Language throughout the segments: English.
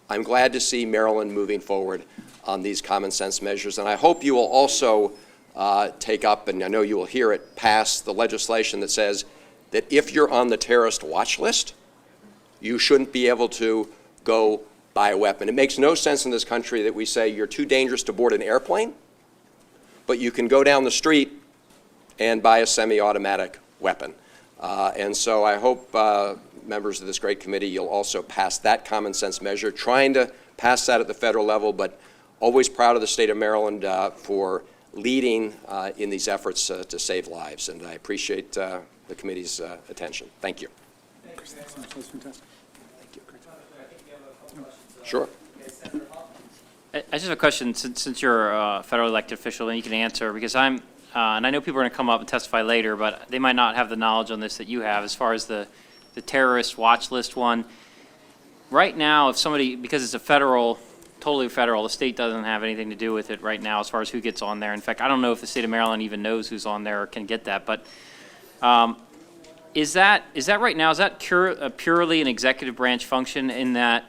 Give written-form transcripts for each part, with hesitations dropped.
I'm glad to see Maryland moving forward on these common sense measures, and I hope you will also take up, and I know you will hear it, pass the legislation that says that if you're on the terrorist watch list, you shouldn't be able to go buy a weapon. It makes no sense in this country that we say you're too dangerous to board an airplane, but you can go down the street and buy a semi-automatic weapon. And so I hope members of this great committee, you'll also pass that common sense measure, trying to pass that at the federal level, but always proud of the state of Maryland for leading in these efforts to save lives. And I appreciate the committee's attention. Thank you. That was fantastic. Thank you. Sure. I just have a question, since you're a federal elected official, and you can answer, because I'm, and I know people are going to come up and testify later, but they might not have the knowledge on this that you have as far as the terrorist watch list one. Right now, if somebody, because it's a federal, totally federal, the state doesn't have anything to do with it right now as far as who gets on there. In fact, I don't know if the state of Maryland even knows who's on there or can get that, but is that right now, is that purely an executive branch function in that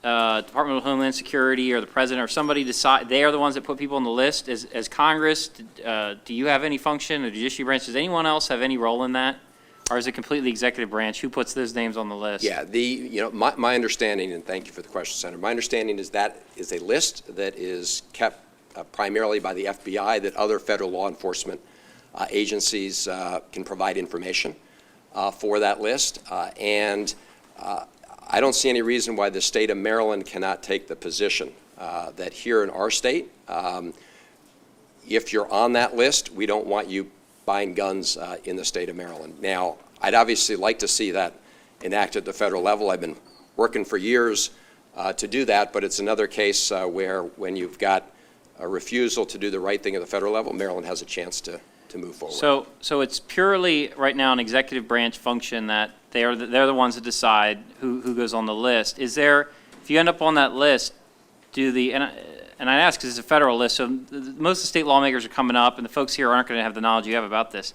Department of Homeland Security or the president or somebody decide, they are the ones that put people on the list? As Congress, do you have any function, or the judiciary branch, does anyone else have any role in that? Or is it completely executive branch? Who puts those names on the list? Yeah, my understanding, and thank you for the question, Senator, my understanding is that is a list that is kept primarily by the FBI, that other federal law enforcement agencies can provide information for that list. And I don't see any reason why the state of Maryland cannot take the position that here in our state, if you're on that list, we don't want you buying guns in the state of Maryland. Now, I'd obviously like to see that enacted at the federal level. I've been working for years to do that, but it's another case where when you've got a refusal to do the right thing at the federal level, Maryland has a chance to move forward. So it's purely right now an executive branch function that they're the ones that decide who goes on the list. Is there, if you end up on that list, do the, and I ask because it's a federal list, so most of the state lawmakers are coming up, and the folks here aren't going to have the knowledge you have about this.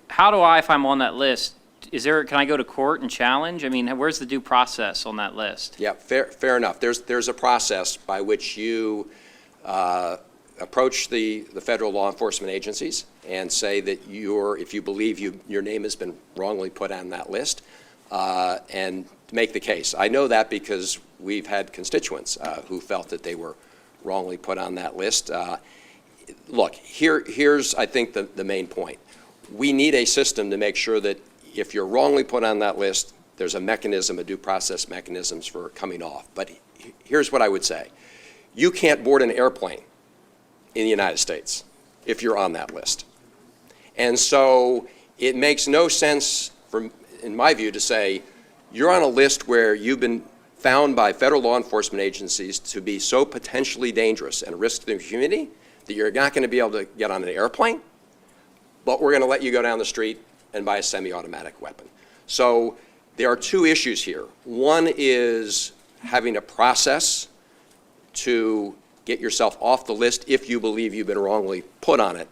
How do I, if I'm on that list, can I go to court and challenge? I mean, where's the due process on that list? Yeah, fair enough. There's a process by which you approach the federal law enforcement agencies and say that if you believe your name has been wrongly put on that list, and make the case. I know that because we've had constituents who felt that they were wrongly put on that list. Look, here's I think the main point. We need a system to make sure that if you're wrongly put on that list, there's a mechanism, a due process mechanisms for coming off. But here's what I would say. You can't board an airplane in the United States if you're on that list. And so it makes no sense, in my view, to say you're on a list where you've been found by federal law enforcement agencies to be so potentially dangerous and a risk to the community that you're not going to be able to get on an airplane, but we're going to let you go down the street and buy a semi-automatic weapon. So there are two issues here. One is having a process to get yourself off the list if you believe you've been wrongly put on it.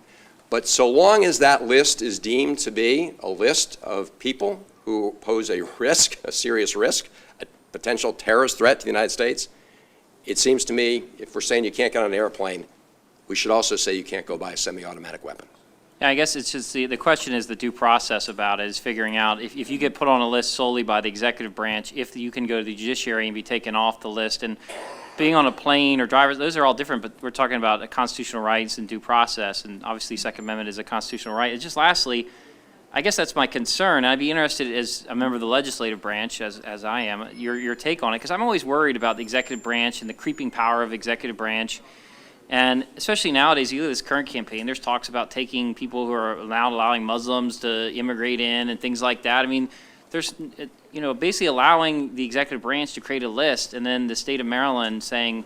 But so long as that list is deemed to be a list of people who pose a risk, a serious risk, a potential terrorist threat to the United States, it seems to me, if we're saying you can't get on an airplane, we should also say you can't go buy a semi-automatic weapon. Yeah, I guess it's just the question is the due process about it, is figuring out if you get put on a list solely by the executive branch, if you can go to the judiciary and be taken off the list. And being on a plane or drivers, those are all different, but we're talking about constitutional rights and due process, and obviously Second Amendment is a constitutional right. And just lastly, I guess that's my concern. I'd be interested, as a member of the legislative branch, as I am, your take on it, because I'm always worried about the executive branch and the creeping power of executive branch. And especially nowadays, you look at this current campaign, there's talks about taking people who are now allowing Muslims to immigrate in and things like that. I mean, there's, basically allowing the executive branch to create a list, and then the state of Maryland saying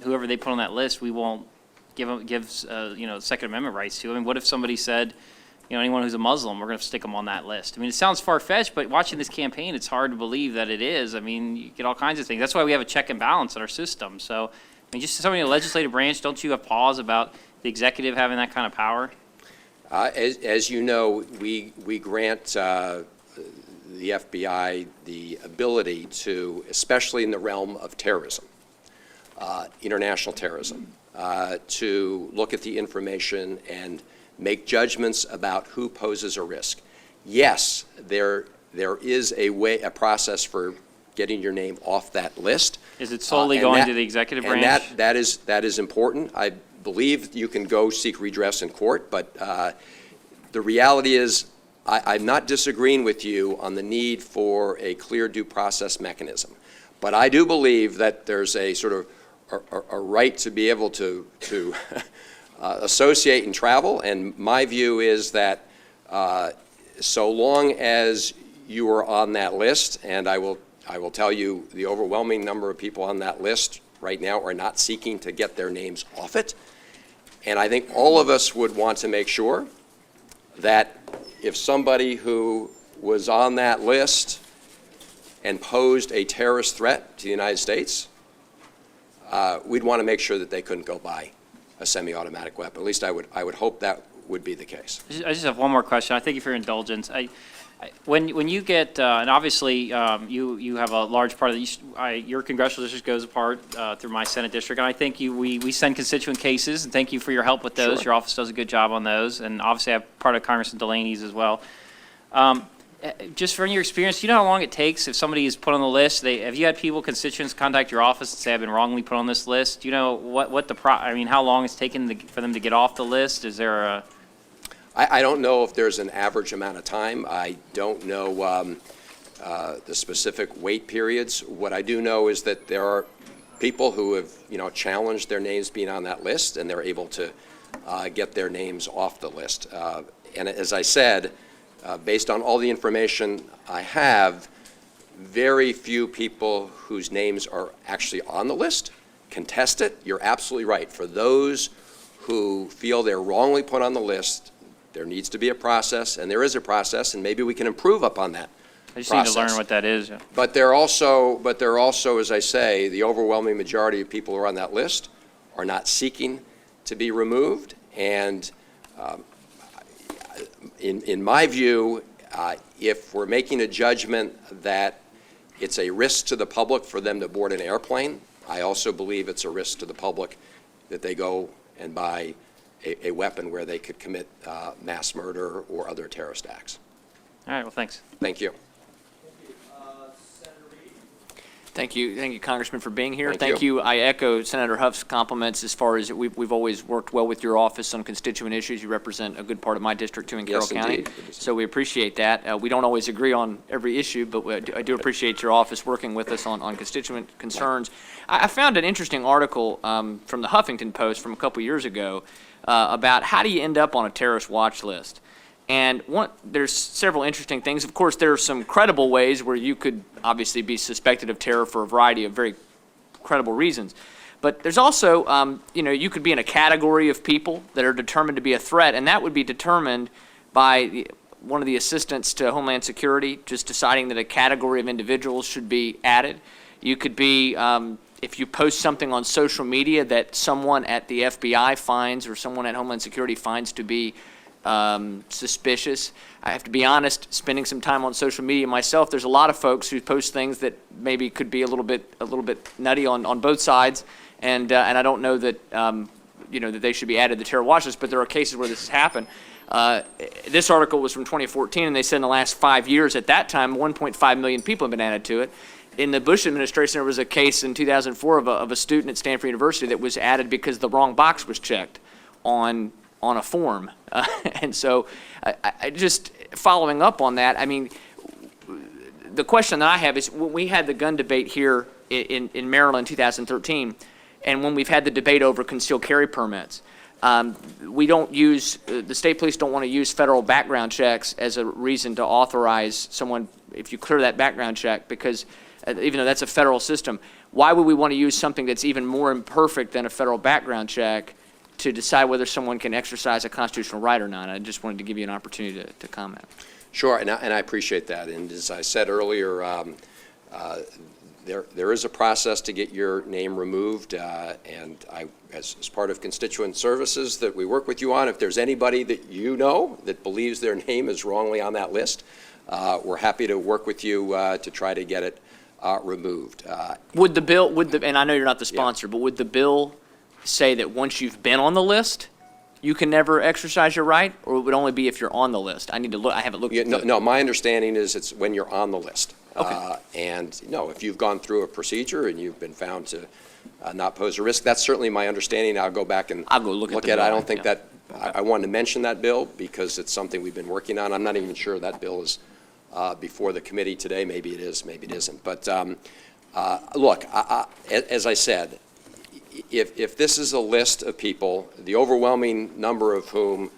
whoever they put on that list, we won't give Second Amendment rights to. I mean, what if somebody said, anyone who's a Muslim, we're going to stick them on that list? I mean, it sounds far-fetched, but watching this campaign, it's hard to believe that it is. I mean, you get all kinds of things. That's why we have a check and balance in our system. So, I mean, just somebody in the legislative branch, don't you have pause about the executive having that kind of power? As you know, we grant the FBI the ability to, especially in the realm of terrorism, international terrorism, to look at the information and make judgments about who poses a risk. Yes, there is a process for getting your name off that list. Is it solely going to the executive branch? And that is important. I believe you can go seek redress in court, but the reality is I'm not disagreeing with you on the need for a clear due process mechanism. But I do believe that there's a sort of a right to be able to associate and travel, and my view is that so long as you are on that list, and I will tell you the overwhelming number of people on that list right now are not seeking to get their names off it, and I think all of us would want to make sure that if somebody who was on that list and posed a terrorist threat to the United States, we'd want to make sure that they couldn't go buy a semi-automatic weapon. At least I would hope that would be the case. I just have one more question. I thank you for your indulgence. When you get, and obviously you have a large part of your congressional district goes apart through my Senate district, and I think we send constituent cases, and thank you for your help with those. Sure. Your office does a good job on those, and obviously I'm part of Congressman Delaney's as well. Just from your experience, do you know how long it takes if somebody is put on the list? Have you had people, constituents, contact your office and say, I've been wrongly put on this list? Do you know how long it's taken for them to get off the list? Is there a... I don't know if there's an average amount of time. I don't know the specific wait periods. What I do know is that there are people who have, challenged their names being on that list, and they're able to get their names off the list. And as I said, based on all the information I have, very few people whose names are actually on the list contest it. You're absolutely right. For those who feel they're wrongly put on the list, there needs to be a process, and there is a process, and maybe we can improve upon that I just process. need to learn what that is. Yeah. But there are also, as I say, the overwhelming majority of people who are on that list are not seeking to be removed, and in my view, if we're making a judgment that it's a risk to the public for them to board an airplane, I also believe it's a risk to the public that they go and buy a weapon where they could commit mass murder or other terrorist acts. All right, well, thanks. Thank you. Thank you, Congressman, for being here. Thank you. I echo Senator Huff's compliments as far as we've always worked well with your office on constituent issues. You represent a good part of my district, too, in Carroll County. Indeed. So we appreciate that. We don't always agree on every issue, but I do appreciate your office working with us on constituent concerns. I found an interesting article from the Huffington Post from a couple years ago about how do you end up on a terrorist watch list. And there's several interesting things. Of course, there are some credible ways where you could obviously be suspected of terror for a variety of very credible reasons. But there's also, you could be in a category of people that are determined to be a threat, and that would be determined by one of the assistants to Homeland Security just deciding that a category of individuals should be added. You could be, if you post something on social media that someone at the FBI finds or someone at Homeland Security finds to be suspicious. I have to be honest, spending some time on social media myself, there's a lot of folks who post things that maybe could be a little bit nutty on both sides, and I don't know that that they should be added to the terror watch list, but there are cases where this has happened. This article was from 2014, and they said in the last 5 years, at that time, 1.5 million people have been added to it. In the Bush administration, there was a case in 2004 of a student at Stanford University that was added because the wrong box was checked on a form. And so I just following up on that, I mean, the question that I have is when we had the gun debate here in Maryland in 2013, and when we've had the debate over concealed carry permits, we don't use, the state police don't want to use federal background checks as a reason to authorize someone, if you clear that background check, because even though that's a federal system, why would we want to use something that's even more imperfect than a federal background check to decide whether someone can exercise a constitutional right or not? I just wanted to give you an opportunity to comment. Sure, and I appreciate that. And as I said earlier, there is a process to get your name removed, and as part of constituent services that we work with you on, if there's anybody that you know that believes their name is wrongly on that list, we're happy to work with you to try to get it removed. Would the bill, and I know you're not the sponsor, but would the bill say that once you've been on the list, you can never exercise your right, or it would only be if you're on the list? I need to look, I haven't looked at the. No, my understanding is it's when you're on the list. Okay. And no, if you've gone through a procedure and you've been found to not pose a risk, that's certainly my understanding. I'll go back and I'll go look at the it. bill, I don't think yeah. that, I wanted to mention that bill because it's something we've been working on. I'm not even sure that bill is before the committee today. Maybe it is, maybe it isn't. But look, as I said, if this is a list of people, the overwhelming number of whom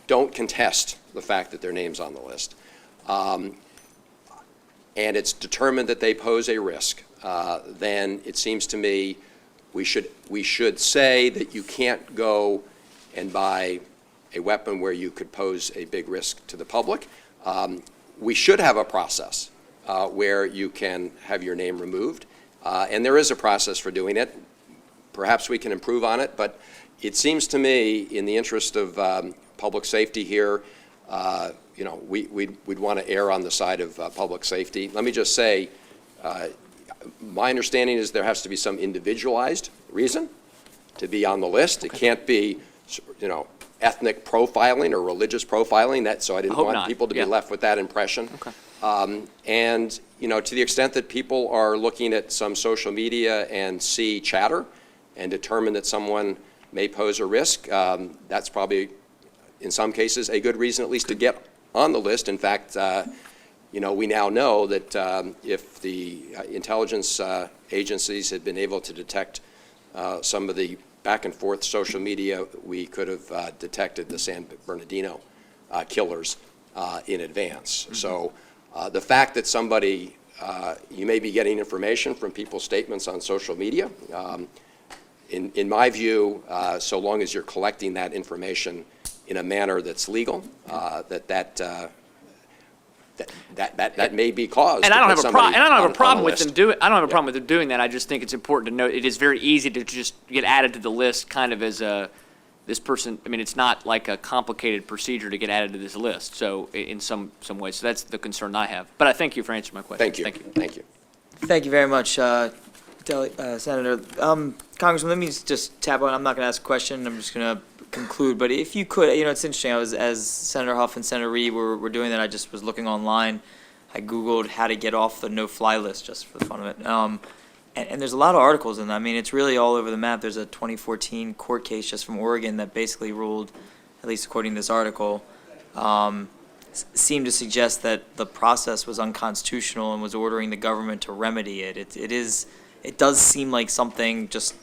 don't contest the fact that their name's on the list, and it's determined that they pose a risk, then it seems to me we should say that you can't go and buy a weapon where you could pose a big risk to the public. We should have a process where you can have your name removed, and there is a process for doing it. Perhaps we can improve on it, but it seems to me, in the interest of public safety here, we'd want to err on the side of public safety. Let me just say, my understanding is there has to be some individualized reason to be on the list. It can't be, ethnic profiling or religious profiling. So I didn't want people to be left with that impression. Okay. And to the extent that people are looking at some social media and see chatter and determine that someone may pose a risk, that's probably, in some cases, a good reason at least to get on the list. In fact, we now know that if the intelligence agencies had been able to detect some of the back and forth social media, we could have detected the San Bernardino killers in advance. Mm-hmm. So the fact that somebody, you may be getting information from people's statements on social media, in my view, so long as you're collecting that information in a manner that's legal, that may be cause. And I don't have a problem. And I don't have a problem with list. them doing. I don't have a problem with them doing that. I just think it's important to note it is very easy to just get added to the list, kind of as this person. I mean, it's not like a complicated procedure to get added to this list. So in some ways, so that's the concern I have. But I thank you for answering my question. Thank you. Thank you. Thank you. Thank you very much, Senator. Congressman, let me just tap on. I'm not going to ask a question. I'm just going to conclude. But if you could, it's interesting. As Senator Huff and Senator Reed were doing that, I just was looking online. I Googled how to get off the no-fly list just for the fun of it. And there's a lot of articles in that. I mean, it's really all over the map. There's a 2014 court case just from Oregon that basically ruled, at least according to this article, seemed to suggest that the process was unconstitutional and was ordering the government to remedy it. It does seem like something, just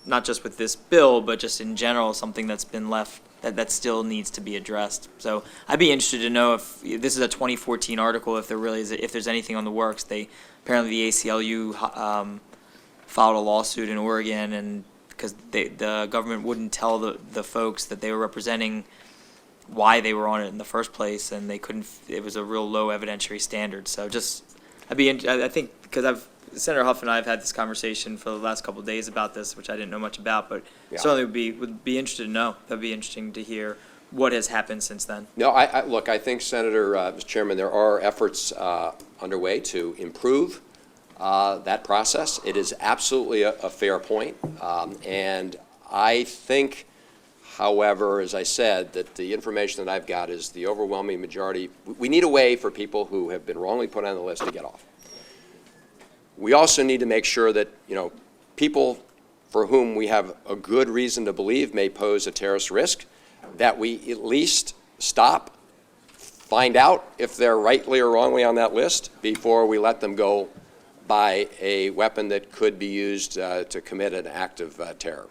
not just with this bill, but just in general, something that's been left that still needs to be addressed. So I'd be interested to know if this is a 2014 article, if there's anything on the works. Apparently the ACLU filed a lawsuit in Oregon, and because the government wouldn't tell the folks that they were representing why they were on it in the first place, and they couldn't. It was a real low evidentiary standard. So I think because Senator Huff and I have had this conversation for the last couple of days about this, which I didn't know much about, but certainly would be interested to know. That'd be interesting to hear what has happened since then. No, I think, Senator, Mr. Chairman, there are efforts underway to improve that process. It is absolutely a fair point, and I think, however, as I said, that the information that I've got is the overwhelming majority. We need a way for people who have been wrongly put on the list to get off. We also need to make sure that, people for whom we have a good reason to believe may pose a terrorist risk, that we at least stop, find out if they're rightly or wrongly on that list before we let them go buy a weapon that could be used to commit an act of terror.